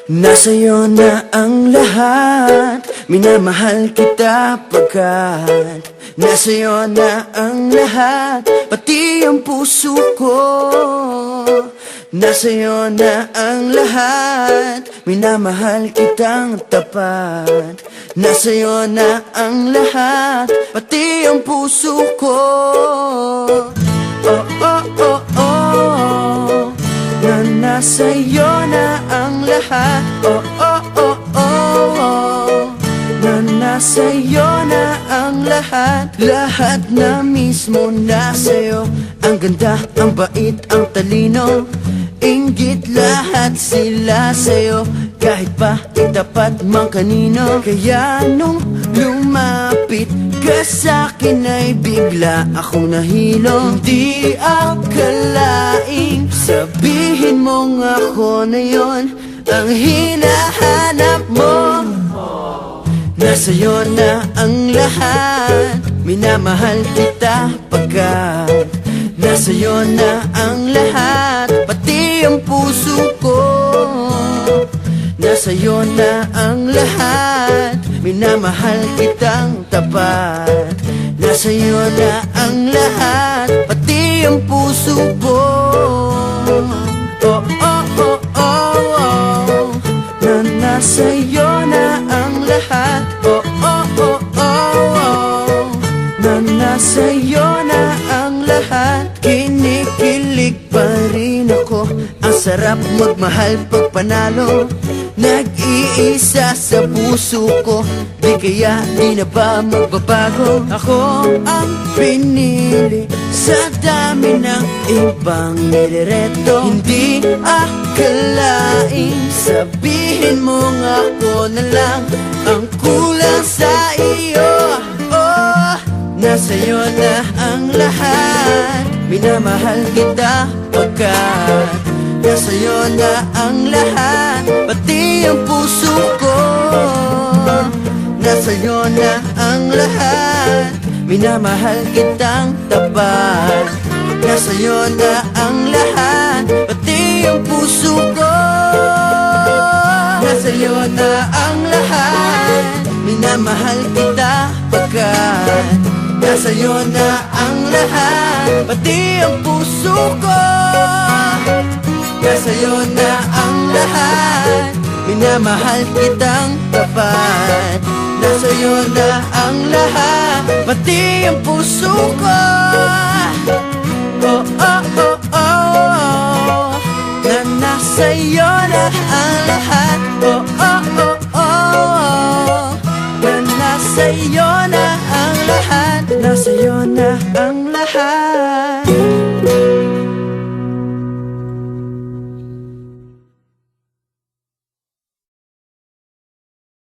Nasa'yo na ang lahat, minamahal kita pagkat nasa'yo na ang lahat, pati ang puso ko. Nasa'yo na ang lahat, minamahal kitang tapat. Nasa'yo na ang lahat, pati ang puso ko. Oh, oh, oh, oh, na nasa'yo na ang lahat. Oh, oh, oh, oh, na nasa'yo na ang lahat. Lahat na mismo nasa'yo. Ang ganda, ang bait, ang talino, inggit lahat sila sa'yo. Kahit pa itapat mang kanino. Kaya nung lumapit ka sa'kin ay bigla akong nahilo. Hindi akalaing sabihin mong ako na yon ang hinahanap mo. Nasa'yo na ang lahat, minamahal kita pagkat nasa'yo na ang lahat, pati ang puso ko. Nasa'yo na ang lahat, minamahal kitang tapat. Nasa'yo na ang lahat, pati ang puso ko. Oh, oh, oh, oh, oh, na nasa'yo na ang lahat. Oh, oh, oh, oh, oh, na nasa'yo na ang lahat. Kinikilig pa rin ako, ang sarap magmahal pag panalo. Nag-iisa sa puso ko, di kaya di na ba magbabago? Ako ang pinili sa dami ng ibang nirereto. Hindi akalaing sabihin mong ako na lang ang kulang sa iyo. Oh, nasa'yo na ang lahat, minamahal kita pagkat nasa'yo na ang lahat, pati ang puso ko. Nasa'yo na ang lahat, minamahal kitang tapat. Nasa'yo na ang lahat, pati ang puso ko. Nasa'yo na ang lahat, minamahal kita pagkat nasa'yo na ang lahat, pati ang puso ko. Nasa'yo na ang lahat, minamahal kitang tapat. Nasa'yo na ang lahat, pati ang puso ko. Oh, oh, oh, oh, na nasa'yo na ang lahat. Oh, oh, oh, oh, na nasa'yo na ang lahat. Nasa'yo na ang lahat.